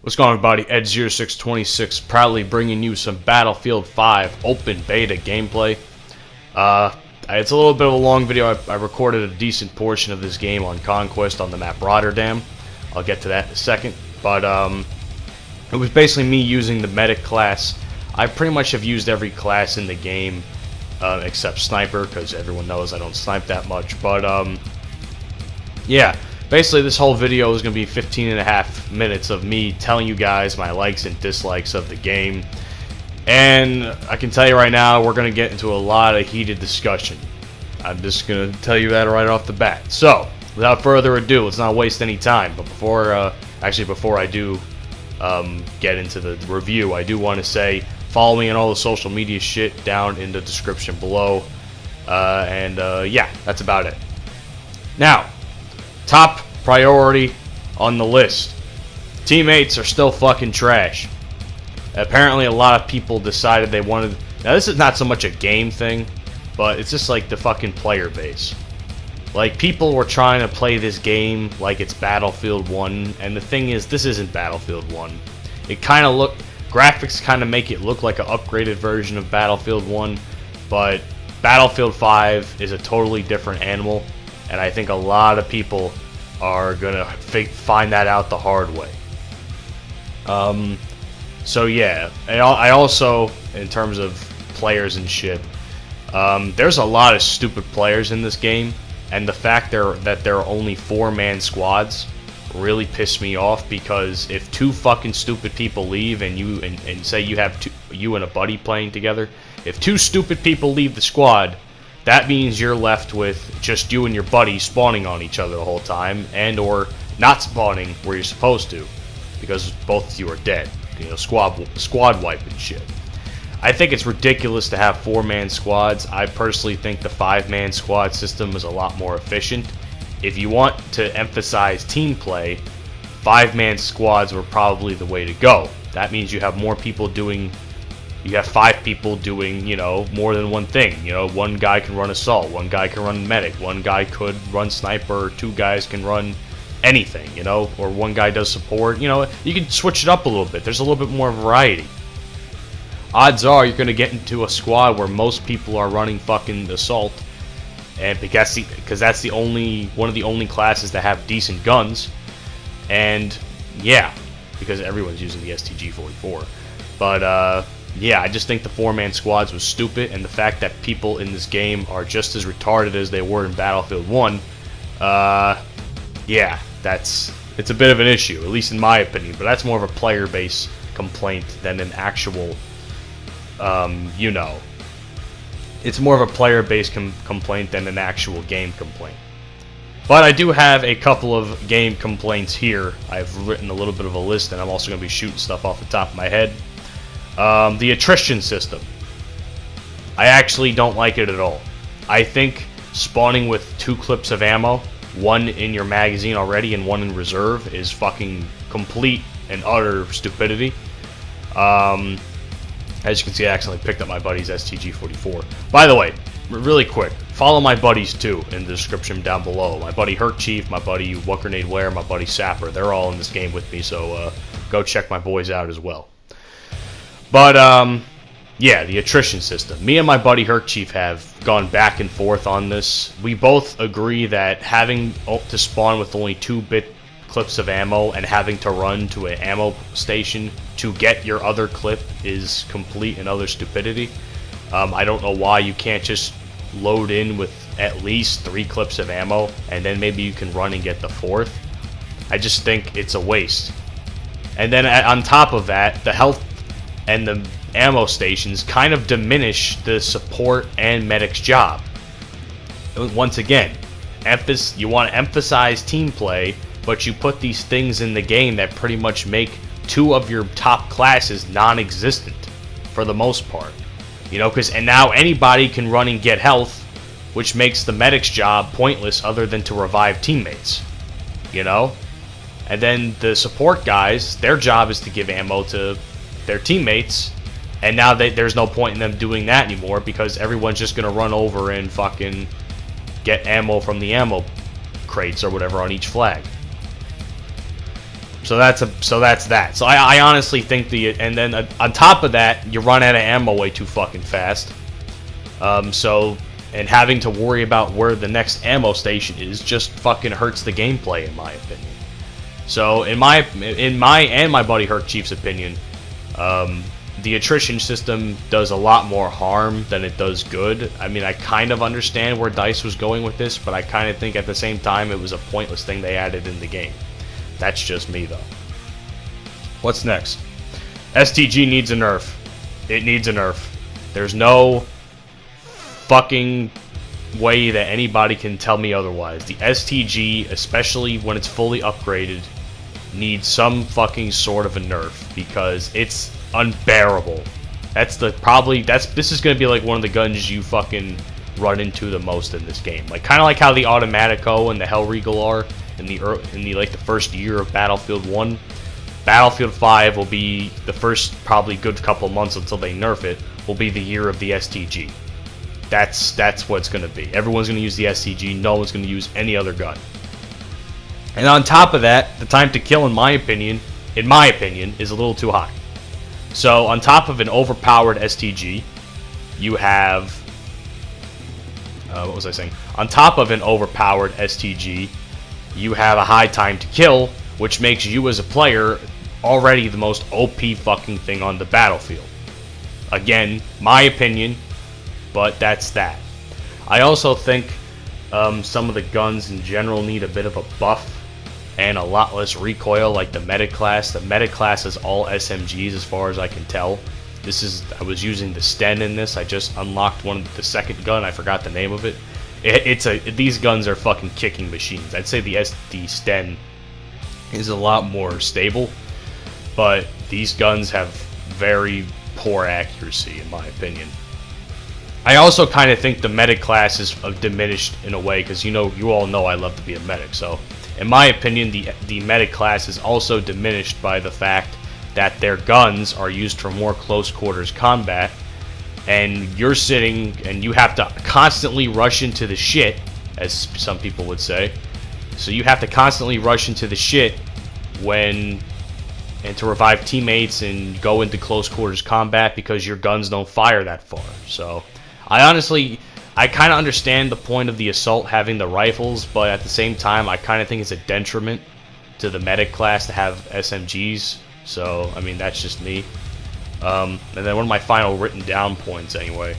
What's going on, everybody? Edge0626 proudly bringing you some Battlefield 5 open beta gameplay. It's a little bit of a long video. I recorded a decent portion of this game on Conquest on the map Rotterdam. I'll get to that in a second. But it was basically me using the medic class. I pretty much have used every class in the game except sniper, because everyone knows I don't snipe that much. But yeah. Basically, this whole video is going to be 15.5 minutes of me telling you guys my likes and dislikes of the game. And I can tell you right now, we're going to get into a lot of heated discussion. I'm just going to tell you that right off the bat. So, without further ado, let's not waste any time. But before I do get into the review, I do want to say, follow me on all the social media shit down in the description below. Yeah, that's about it. Now, top priority on the list. Teammates are still fucking trash. Apparently a lot of people decided they wanted... Now this is not so much a game thing, but it's just like the fucking player base. Like, people were trying to play this game like it's Battlefield 1, and the thing is, this isn't Battlefield 1. It kind of graphics kind of make it look like an upgraded version of Battlefield 1, but Battlefield 5 is a totally different animal. And I think a lot of people are gonna find that out the hard way. So yeah, I also, in terms of players and shit, there's a lot of stupid players in this game, and the fact that there are only 4-man squads really pissed me off, because if 2 fucking stupid people leave and say you have you and a buddy playing together, if 2 stupid people leave the squad, that means you're left with just you and your buddy spawning on each other the whole time, and or not spawning where you're supposed to, because both of you are dead. You know, squad wipe and shit. I think it's ridiculous to have 4-man squads. I personally think the 5-man squad system is a lot more efficient. If you want to emphasize team play, 5-man squads were probably the way to go. That means you have more people doing... You have 5 people doing, you know, more than one thing. You know, 1 guy can run assault, 1 guy can run medic, 1 guy could run sniper, 2 guys can run anything, you know, or 1 guy does support. You know, you can switch it up a little bit. There's a little bit more variety. Odds are you're going to get into a squad where most people are running fucking assault, and because that's the only one of the only classes that have decent guns. And yeah, because everyone's using the STG-44. But yeah, I just think the 4-man squads was stupid, and the fact that people in this game are just as retarded as they were in Battlefield 1, yeah, it's a bit of an issue, at least in my opinion, but that's more of a player base complaint than an actual, you know, it's more of a player base complaint than an actual game complaint. But I do have a couple of game complaints here. I've written a little bit of a list, and I'm also going to be shooting stuff off the top of my head. The attrition system. I actually don't like it at all. I think spawning with 2 clips of ammo, 1 in your magazine already and 1 in reserve, is fucking complete and utter stupidity. As you can see, I accidentally picked up my buddy's STG-44. By the way, really quick, follow my buddies too in the description down below. My buddy Herchief, my buddy WhatGrenadeWhere, my buddy Sapper. They're all in this game with me, so go check my boys out as well. But, yeah, the attrition system. Me and my buddy Herchief have gone back and forth on this. We both agree that having to spawn with only 2-bit clips of ammo and having to run to an ammo station to get your other clip is complete and utter stupidity. I don't know why you can't just load in with at least 3 clips of ammo, and then maybe you can run and get the 4th. I just think it's a waste. And then on top of that, the health and the ammo stations kind of diminish the support and medic's job. Once again, you want to emphasize team play, but you put these things in the game that pretty much make 2 of your top classes non-existent for the most part. You know, and now anybody can run and get health, which makes the medic's job pointless other than to revive teammates. You know? And then the support guys, their job is to give ammo to their teammates, and now there's no point in them doing that anymore, because everyone's just gonna run over and fucking get ammo from the ammo crates or whatever on each flag. So that's that. So I honestly think and then on top of that, you run out of ammo way too fucking fast. And having to worry about where the next ammo station is just fucking hurts the gameplay, in my opinion. So in my and my buddy Herchief's opinion, the attrition system does a lot more harm than it does good. I mean, I kind of understand where DICE was going with this, but I kind of think at the same time it was a pointless thing they added in the game. That's just me, though. What's next? STG needs a nerf. It needs a nerf. There's no fucking way that anybody can tell me otherwise. The STG, especially when it's fully upgraded, needs some fucking sort of a nerf because it's unbearable. This is gonna be like one of the guns you fucking run into the most in this game. Like kind of like how the Automatico and the Hellregal are in the like the first year of Battlefield 1. Battlefield 5 will be the first probably good couple months until they nerf it. Will be the year of the STG. That's what it's gonna be. Everyone's gonna use the STG. No one's gonna use any other gun. And on top of that, the time to kill, in my opinion, is a little too high. So on top of an overpowered STG, you have what was I saying? On top of an overpowered STG, you have a high time to kill, which makes you as a player already the most OP fucking thing on the battlefield. Again, my opinion, but that's that. I also think some of the guns in general need a bit of a buff and a lot less recoil, like the medic class. The medic class is all SMGs as far as I can tell. I was using the Sten in this. I just unlocked the second gun. I forgot the name of it. These guns are fucking kicking machines. I'd say the Sten is a lot more stable, but these guns have very poor accuracy, in my opinion. I also kind of think the medic class is diminished in a way, because you all know I love to be a medic. So, in my opinion, the medic class is also diminished by the fact that their guns are used for more close quarters combat, and you're sitting and you have to constantly rush into the shit, as some people would say. So you have to constantly rush into the shit and to revive teammates and go into close quarters combat because your guns don't fire that far. So I kind of understand the point of the assault having the rifles, but at the same time I kind of think it's a detriment to the medic class to have SMGs. So I mean, that's just me. And then one of my final written down points anyway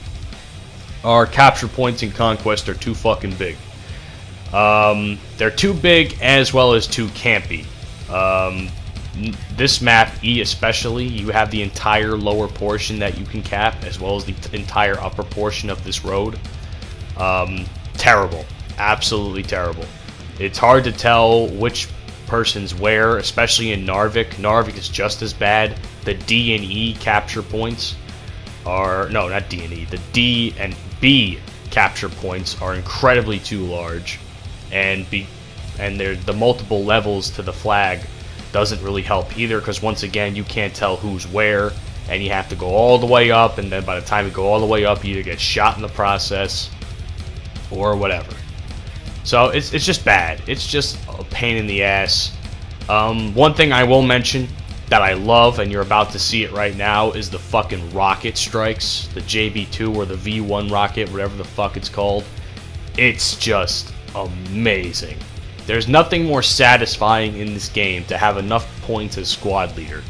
are capture points in Conquest are too fucking big. They're too big as well as too campy. This map, E especially, you have the entire lower portion that you can cap, as well as the entire upper portion of this road. Terrible. Absolutely terrible. It's hard to tell which person's where, especially in Narvik. Narvik is just as bad. The D and E capture points are... No, not D and E. The D and B capture points are incredibly too large. And the multiple levels to the flag doesn't really help either, because once again you can't tell who's where, and you have to go all the way up, and then by the time you go all the way up you either get shot in the process or whatever. So it's just bad. It's just a pain in the ass. One thing I will mention that I love, and you're about to see it right now, is the fucking rocket strikes. The JB2 or the V1 rocket, whatever the fuck it's called. It's just amazing. There's nothing more satisfying in this game to have enough points as squad leader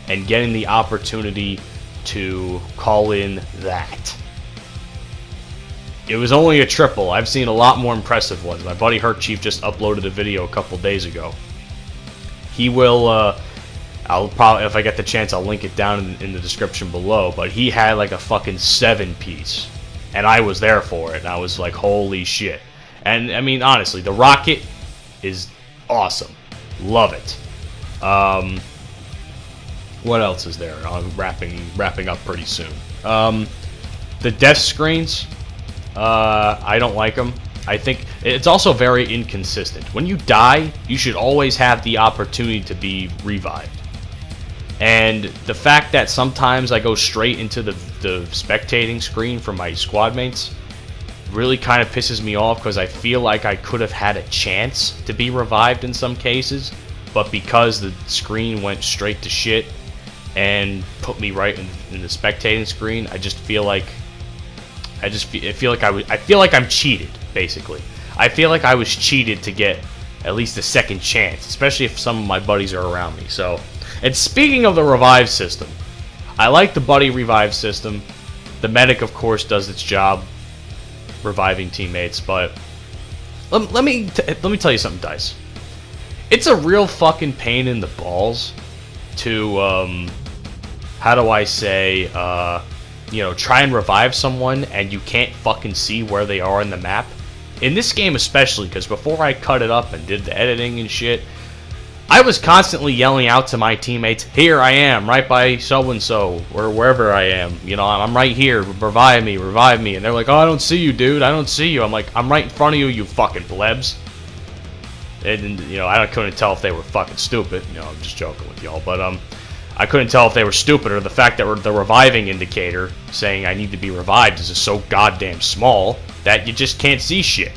and getting the opportunity to call in that. It was only a triple. I've seen a lot more impressive ones. My buddy Herchief just uploaded a video a couple days ago. He will, I'll probably, if I get the chance, I'll link it down in the description below, but he had like a fucking 7-piece, and I was there for it, and I was like, holy shit. And I mean, honestly, the rocket is awesome. Love it. What else is there? I'm wrapping up pretty soon. The death screens, I don't like them. I think it's also very inconsistent. When you die, you should always have the opportunity to be revived. And the fact that sometimes I go straight into the spectating screen for my squad mates really kind of pisses me off, because I feel like I could have had a chance to be revived in some cases, but because the screen went straight to shit and put me right in the spectating screen, I just feel like I feel like I'm cheated, basically. I feel like I was cheated to get at least a second chance, especially if some of my buddies are around me. So, and speaking of the revive system, I like the buddy revive system. The medic, of course, does its job, reviving teammates. But let me tell you something, Dice. It's a real fucking pain in the balls to how do I say, try and revive someone and you can't fucking see where they are in the map. In this game especially, because before I cut it up and did the editing and shit, I was constantly yelling out to my teammates, here I am, right by so-and-so, or wherever I am. You know, I'm right here, revive me. And they're like, oh, I don't see you, dude, I don't see you. I'm like, I'm right in front of you, you fucking plebs. And, I couldn't tell if they were fucking stupid. I'm just joking with y'all, but, I couldn't tell if they were stupid or the fact that the reviving indicator saying I need to be revived is just so goddamn small that you just can't see shit.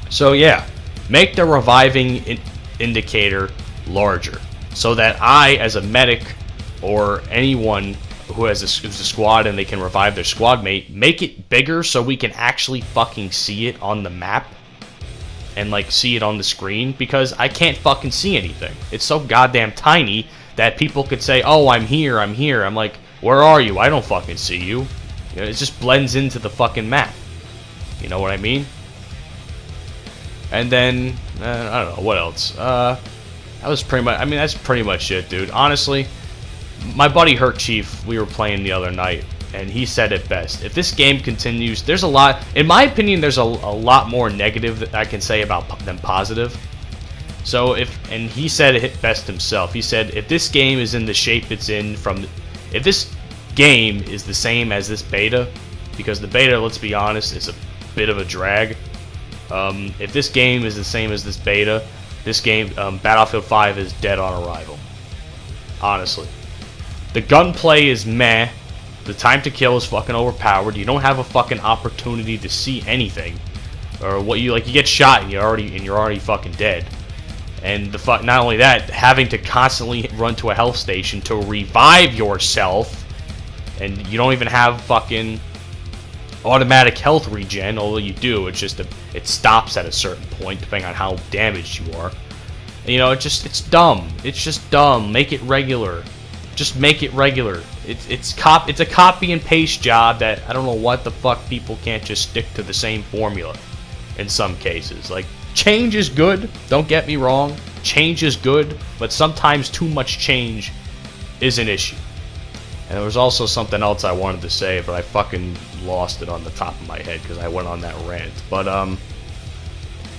So yeah, make the reviving indicator larger so that I, as a medic or anyone who has a squad and they can revive their squad mate, make it bigger so we can actually fucking see it on the map and like see it on the screen, because I can't fucking see anything. It's so goddamn tiny that people could say, oh, I'm here. I'm like, where are you? I don't fucking see you. It just blends into the fucking map. You know what I mean? And then, I don't know, what else? That was pretty much, that's pretty much it, dude. Honestly, my buddy Herchief, we were playing the other night, and he said it best. If this game continues, there's a lot, in my opinion, there's a lot more negative that I can say about than positive. So and he said it best himself. He said, if this game is in the shape it's in if this game is the same as this beta, because the beta, let's be honest, is a bit of a drag. If this game is the same as this beta, this game, Battlefield 5 is dead on arrival. Honestly. The gunplay is meh. The time to kill is fucking overpowered. You don't have a fucking opportunity to see anything. Or what you get shot and you're already fucking dead. And not only that, having to constantly run to a health station to revive yourself, and you don't even have fucking automatic health regen, although you do. It's just it stops at a certain point depending on how damaged you are. And, it's dumb. It's just dumb. Make it regular. Just make it regular. It's a copy and paste job that I don't know what the fuck people can't just stick to the same formula. In some cases, like. Change is good, don't get me wrong, change is good, but sometimes too much change is an issue. And there was also something else I wanted to say, but I fucking lost it on the top of my head because I went on that rant. But,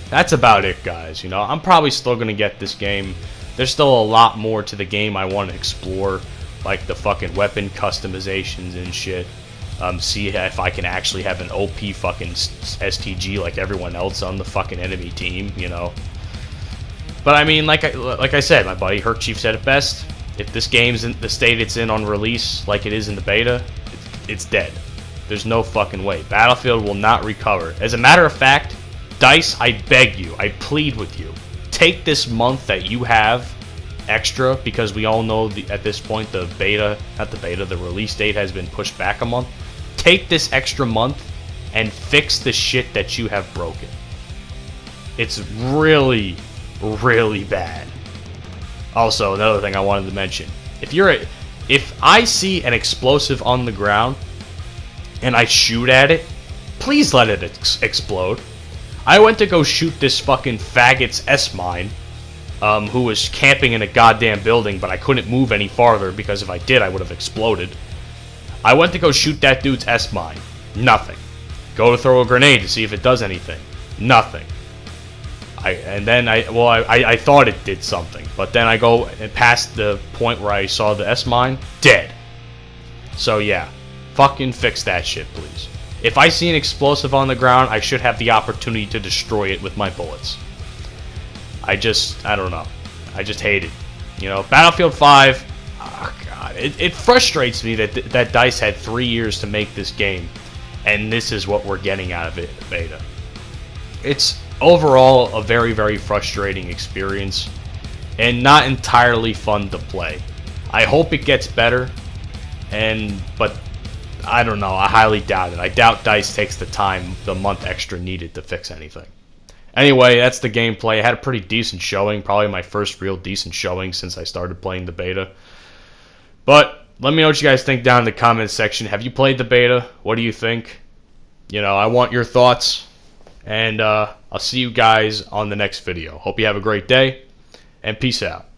that's about it, guys. I'm probably still going to get this game. There's still a lot more to the game I want to explore, like the fucking weapon customizations and shit. See if I can actually have an OP fucking STG like everyone else on the fucking enemy team, But like I said, my buddy Herchief said it best. If this game's in the state it's in on release, like it is in the beta, it's dead. There's no fucking way. Battlefield will not recover. As a matter of fact, DICE, I beg you, I plead with you, take this month that you have extra, because we all know at this point the release date has been pushed back a month. Take this extra month and fix the shit that you have broken. It's really, really bad. Also, another thing I wanted to mention. If I see an explosive on the ground and I shoot at it, please let it explode. I went to go shoot this fucking faggot's S-mine, who was camping in a goddamn building, but I couldn't move any farther because if I did, I would have exploded. I went to go shoot that dude's S-mine. Nothing. Go to throw a grenade to see if it does anything. Nothing. I thought it did something, but then I go and past the point where I saw the S-mine, dead. So yeah, fucking fix that shit, please. If I see an explosive on the ground, I should have the opportunity to destroy it with my bullets. I don't know. I just hate it. Battlefield 5, oh god, it frustrates me that DICE had 3 years to make this game, and this is what we're getting out of it, beta. It's overall a very, very frustrating experience, and not entirely fun to play. I hope it gets better, but I don't know. I highly doubt it. I doubt DICE takes the month extra needed to fix anything. Anyway, that's the gameplay. I had a pretty decent showing, probably my first real decent showing since I started playing the beta. But let me know what you guys think down in the comments section. Have you played the beta? What do you think? You know, I want your thoughts. And I'll see you guys on the next video. Hope you have a great day, and peace out.